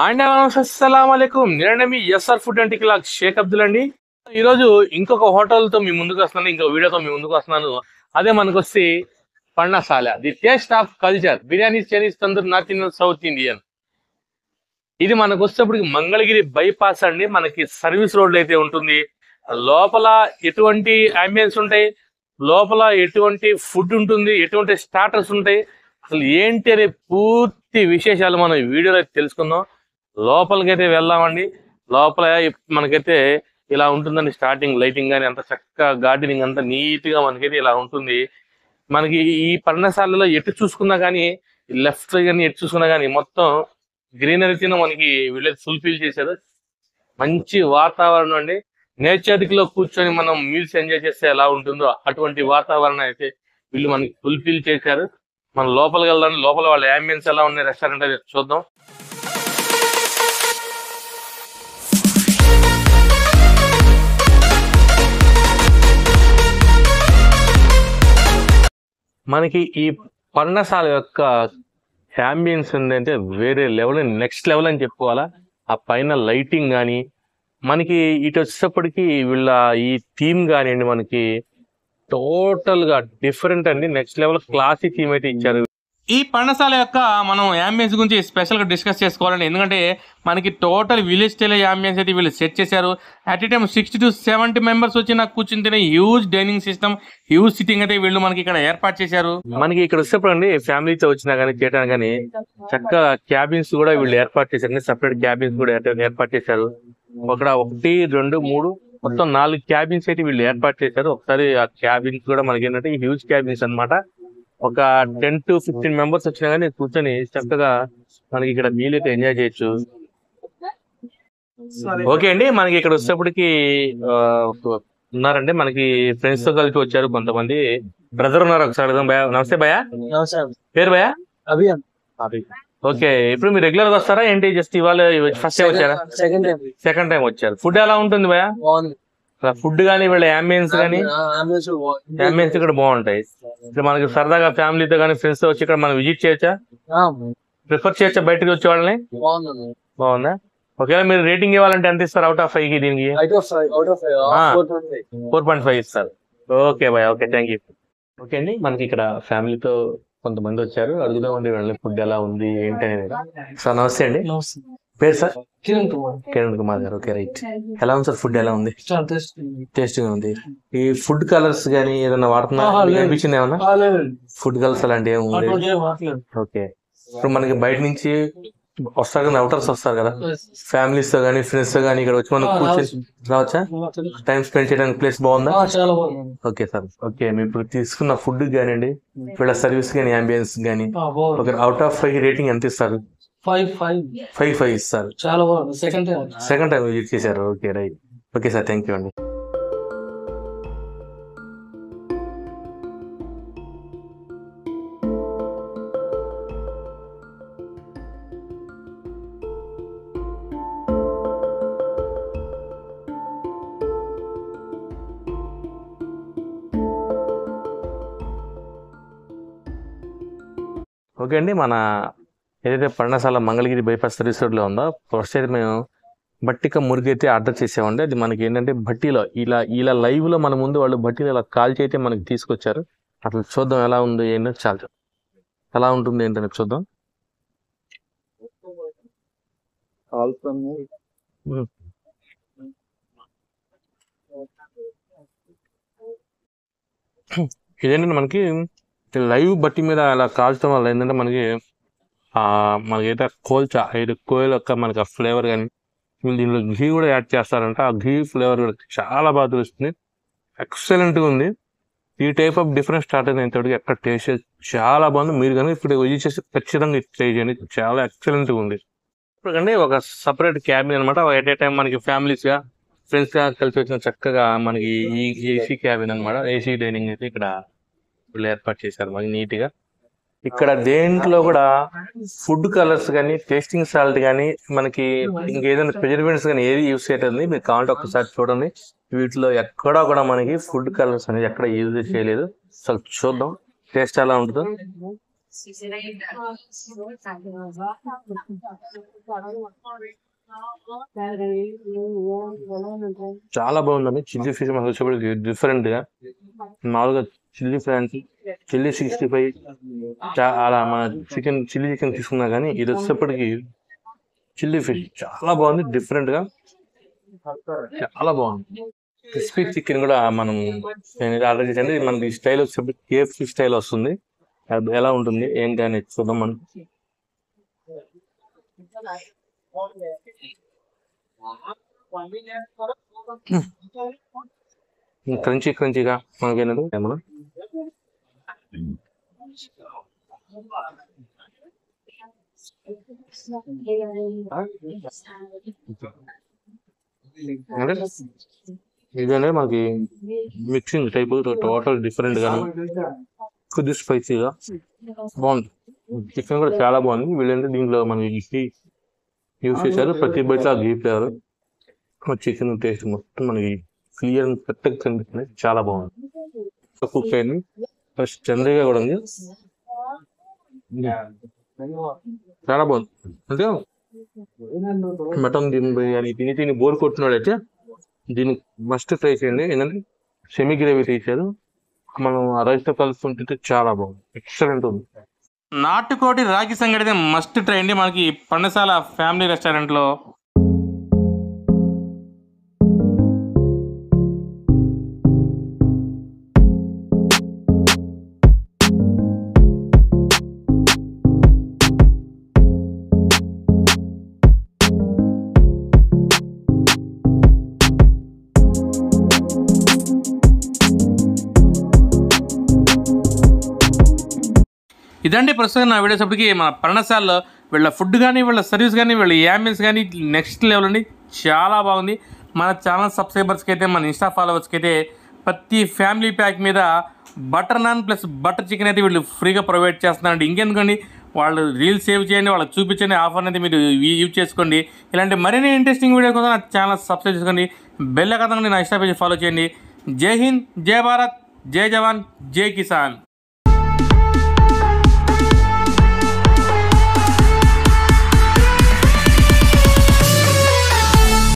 And అస్సలాముఅలైకుం. నేనండి మీ ఎస్ఆర్ ఫుడ్ అండ్ టిక్లాగ్ షేక్ అబ్దుల్ అండి. ఈరోజు ఇంకొక హోటల్తో మీ ముందుకు వస్తున్నాను, ఇంకో వీడియోతో మీ ముందుకు వస్తున్నాను. అదే మనకు వచ్చి Parnashala, the taste of culture, biryani, Chinese, tandoori, north Indian, south Indian. ఇది మనకు వచ్చేటప్పటికి మంగళగిరి బైపాస్ అండి. మనకి సర్వీస్ రోడ్ అయితే ఉంటుంది. లోపల ఎటువంటి అంబియన్స్ ఉంటాయి, లోపల ఎటువంటి ఫుడ్ ఉంటుంది, ఎటువంటి స్టార్టర్స్ ఉంటాయి, అసలు ఏంటి అనే పూర్తి విశేషాలు మనం ఈ వీడియోలో తెలుసుకుందాం. లోపలికైతే వెళ్దామండి. లోపల మనకైతే ఇలా ఉంటుందండి. స్టార్టింగ్ లైటింగ్ కానీ అంత చక్కగా, గార్డెనింగ్ అంతా నీట్ గా మనకైతే ఇలా ఉంటుంది. మనకి ఈ పర్ణశాలలో ఎటు చూసుకున్నా కానీ, లెఫ్ట్ కానీ ఎటు చూసుకున్నా కానీ మొత్తం గ్రీనరీతో మనకి వీళ్ళైతే ఫుల్ఫిల్ చేశారు. మంచి వాతావరణం అండి. నేచర్ లో కూర్చొని మనం మీల్స్ ఎంజాయ్ చేస్తే ఎలా ఉంటుందో అటువంటి వాతావరణం అయితే వీళ్ళు మనకి ఫుల్ఫిల్ చేశారు. మనం లోపలికి వెళ్దాం. లోపల వాళ్ళ అంబియన్స్ ఎలా ఉన్నాయి, రెస్టారెంట్ అయితే చూద్దాం. మనకి ఈ పర్ణశాల యొక్క అంబియన్స్ ఏంటంటే వేరే లెవెల్, నెక్స్ట్ లెవెల్ అని చెప్పుకోవాలా. ఆ పైన లైటింగ్ కానీ, మనకి ఇటు వచ్చేటప్పటికి వీళ్ళ ఈ థీమ్ కానివ్వండి, మనకి టోటల్ గా డిఫరెంట్ అండి. నెక్స్ట్ లెవెల్ క్లాసీ థీమ్ అయితే ఇచ్చారు. ఈ పర్ణశాల యొక్క మనం అంబియన్స్ గురించి స్పెషల్ గా డిస్కస్ చేసుకోవాలండి. ఎందుకంటే మనకి టోటల్ విలేజ్ స్టైల్ అంబియన్స్ అయితే వీళ్ళు సెట్ చేశారు. At a time 60 to 70 members వచ్చి నాకు కూర్చుని తినే huge dining system, huge sitting అయితే వీళ్ళు మనకి ఇక్కడ ఏర్పాటు చేశారు. మనకి ఇక్కడ వచ్చేప్పుడు అండి ఫ్యామిలీతో వచ్చినా కానీ చేయడానికి కానీ చక్కగా క్యాబిన్స్ కూడా వీళ్ళు ఏర్పాటు చేశారు. సపరేట్ క్యాబిన్స్ కూడా ఏర్పాటు చేశారు. అక్కడ 1, 2, 3 మొత్తం 4 క్యాబిన్స్ అయితే వీళ్ళు ఏర్పాటు చేశారు. ఒకసారి ఆ క్యాబిన్స్ కూడా మనకి ఏంటంటే హ్యూజ్ క్యాబిన్స్ అన్నమాట. ఒక 10 to 15 మెంబర్స్ వచ్చినా కానీ కూర్చొని చక్కగా మనకి ఇక్కడ మీల్ అయితే ఎంజాయ్ చేయొచ్చు. ఓకే అండి, మనకి ఇక్కడ వచ్చేటప్పటికి ఉన్నారండి. మనకి ఫ్రెండ్స్ తో కలిపి వచ్చారు కొంతమంది. బ్రదర్ ఉన్నారు. ఒకసారి అడుగుదాం. భయ్యా, నమస్తే భయ్యా. పేరు భయ్యా? ఓకే, ఇప్పుడు మీరు రెగ్యులర్ గా వస్తారా ఏంటి? జస్ట్ ఇవాళ ఫస్ట్ టైం వచ్చారా? సెకండ్ టైం వచ్చారు. ఫుడ్ ఎలా ఉంటుంది భయ్యా? ఫుడ్ కానీ వీళ్ళ అంబియన్స్ కానీ, అంబియన్స్ ఇక్కడ బాగుంటాయి. ఇక్కడ మనకి సరదాగా ఫ్యామిలీతో కానీ ఫ్రెండ్స్ తో వచ్చి ఇక్కడ మనం విజిట్ చేయొచ్చా? ప్రిఫర్ చేయొచ్చా బయటకు వచ్చే వాళ్ళని? బాగుందా? ఒకవేళ మీరు రేటింగ్ ఇవ్వాలంటే ఎంత ఇస్తారు అవుట్ ఆఫ్ 5 కి? దీనికి 4.5 ఇస్తారు. Okay bye, okay, thank you. Okay అండి, మనకి ఇక్కడ ఫ్యామిలీతో కొంతమంది వచ్చారు. అడుగుదామండి వాళ్ళని ఫుడ్ ఎలా ఉంది ఏంటి అనేది. సార్ నమస్తే అండి. పేరు సార్? కిరణ్ కుమార్ గారు. Okay, right. ఎలా ఉంది సార్? ఫుడ్ ఎలా ఉంది? టేస్టీగా ఉంది. ఈ ఫుడ్ కలర్స్ గానీ ఏదైనా వాడుతున్నా అనిపించింది ఏమన్నా? ఫుడ్ కలర్స్ అలాంటివి ఏమి? ఓకే, ఇప్పుడు మనకి బయట నుంచి వస్తారు కదా, అవుటర్స్ వస్తారు కదా, ఫ్యామిలీస్ తో కానీ ఫ్రెండ్స్ తో కానీ ఇక్కడ వచ్చి మనం కూర్చొని రావచ్చా? టైం స్పెండ్ చేయడానికి ప్లేస్ బాగుందా? Okay sir. ఓకే, మీరు ఇప్పుడు తీసుకున్న ఫుడ్ కానివ్వండి, వీళ్ళ సర్వీస్ కానీ అంబియన్స్ కానీ, ఓకే, అవుట్ ఆఫ్ 5 రేటింగ్ ఎంత ఇస్తారు? 5 ఇస్తారు. సెకండ్ టైం విజిట్ చేశారు. Okay, right. Okay sir, thank you అండి. ఓకే అండి, మన ఏదైతే పర్ణశాల మంగళగిరి బైపాస్ సర్వీస్ రోడ్ లో ఉందో ఫస్ట్ అయితే మేము బట్టిక మురుగు అయితే ఆర్డర్ చేసామండి. అది మనకి ఏంటంటే భట్టీలో ఇలా ఇలా లైవ్ లో మన ముందు వాళ్ళు భట్టీలో ఇలా కాల్చి అయితే మనకి తీసుకొచ్చారు. అట్లా చూద్దాం ఎలా ఉంది ఏంటో. చాలా ఎలా ఉంటుంది ఏంటని చూద్దాం. ఇదేంటంటే మనకి లైవ్ బట్టి మీద అలా కాల్చడం వల్ల ఏంటంటే మనకి మనకైతే కోయిల్ యొక్క మనకి ఆ ఫ్లేవర్ కానీ, దీనిలో ఘీ కూడా యాడ్ చేస్తారంట. ఆ ఘీ ఫ్లేవర్ కూడా చాలా బాగా తెలుస్తుంది. ఎక్సలెంట్ గా ఉంది. ఈ టైప్ ఆఫ్ డిఫరెంట్ స్టార్ట్ అయింది ఇంతటికి ఎక్కడ టేస్ట్ చాలా బాగుంది. మీరు కానీ ఇప్పుడు విజిట్ చేసి ఖచ్చితంగా ట్రై చేయండి. చాలా ఎక్సలెంట్ గా ఉంది. ఇప్పుడు కంటే ఒక సపరేట్ క్యాబిన్ అనమాట. ఎట్ ఏ టైం మనకి ఫ్యామిలీస్ గా ఫ్రెండ్స్ గా కలిసి వచ్చిన చక్కగా మనకి ఈ ఏసీ క్యాబిన్ అనమాట. ఏసీ డైనింగ్ అయితే ఇక్కడ వీళ్ళు ఏర్పాటు చేశారు మనకి నీట్ గా. ఇక్కడ దేంట్లో కూడా ఫుడ్ కలర్స్ కానీ, టేస్టింగ్ సాల్ట్ కానీ, మనకి ఇంకేదైనా ప్రిజర్వేటివ్స్ కానీ ఏది యూజ్ చేయట్లేదు. మీరు కావాలంటే ఒక్కసారి చూడండి. వీటిలో ఎక్కడా కూడా మనకి ఫుడ్ కలర్స్ అనేది ఎక్కడ యూజ్ చేయలేదు. అసలు చూద్దాం టేస్ట్ ఎలా ఉంటుందో. చాలా బాగుందండి. చిల్లీ ఫిష్ మనకు వచ్చేప్పటికి డిఫరెంట్ గా, మామూలుగా చిల్లీ ఫ్రాన్స్, చిల్లీ 65 అలా మన చిల్లీ చికెన్ తీసుకున్నా కానీ ఇది వచ్చేప్పటికి చిల్లీ ఫిష్ చాలా బాగుంది. డిఫరెంట్ గా చాలా బాగుంది. క్రిస్పీ చికెన్ కూడా మనం ఆర్డర్ చేయండి. మనకి స్టైల్ వచ్చేప్పటికి KFC స్టైల్ వస్తుంది. అది ఎలా ఉంటుంది ఏంటి అని చూద్దాం మనం. క్రంచీగా మనకేంటంటే మనం అంటే ఇదనే మనకి మిక్సింగ్ టైప్ టోటల్ డిఫరెంట్ గా కొద్దిగా స్పైసీగా బాగుంది. చికెన్ కూడా చాలా బాగుంది. వీళ్ళంటే దీంట్లో మనకి యూజ్ చేశారు. ప్రతి బయట గీపారు. చికెన్ టేస్ట్ మొత్తం మనకి క్లియర్ కరెక్ట్గా కనిపిస్తుంది. చాలా బాగుంది. కుక్ అయింది. ఫస్ట్ చంద్రగా కూడా ఉంది. చాలా బాగుంది. అంటే మటన్ బిర్యానీ తిని బోర్ కొట్టినాడు అయితే దీన్ని మస్ట్ ట్రై చేయండి. ఏంటంటే సెమీ గ్రేవీ తీసారు. మనం ఆ రైస్ తో కలుసుకుంటుంటే చాలా బాగుంది. ఎక్సలెంట్ ఉంది. నాటుకోటి రాగి సంగటి మస్ట్ ట్రై అండి. మనకి పర్ణశాల ఫ్యామిలీ రెస్టారెంట్ లో. ఇదండి ప్రస్తుతం నా వీడియోసప్పటికి మన పర్ణశాలలో వీళ్ళ ఫుడ్ కానీ, వీళ్ళ సర్వీస్ కానీ, వీళ్ళ యాంబియన్స్ కానీ నెక్స్ట్ లెవెల్ అండి. చాలా బాగుంది. మన ఛానల్ సబ్స్క్రైబర్స్కి అయితే, మన ఇన్స్టా ఫాలోవర్స్కి అయితే ప్రతి ఫ్యామిలీ ప్యాక్ మీద butter non plus butter chicken అయితే వీళ్ళు ఫ్రీగా ప్రొవైడ్ చేస్తున్నారండి. ఇంకెందుకండి, వాళ్ళు రీల్స్ సేవ్ చేయండి, వాళ్ళకి చూపించండి. ఆఫర్ అనేది మీరు యూజ్ చేసుకోండి. ఇలాంటి మరిన్ని ఇంట్రెస్టింగ్ వీడియో కోసం నా ఛానల్ సబ్స్క్రైబ్ చేసుకోండి. బెల్ ఐకాన్ నా ఇన్స్టా పేజ్ ఫాలో చేయండి. జై హింద్, జై భారత్, జై జవాన్, జై కిసాన్.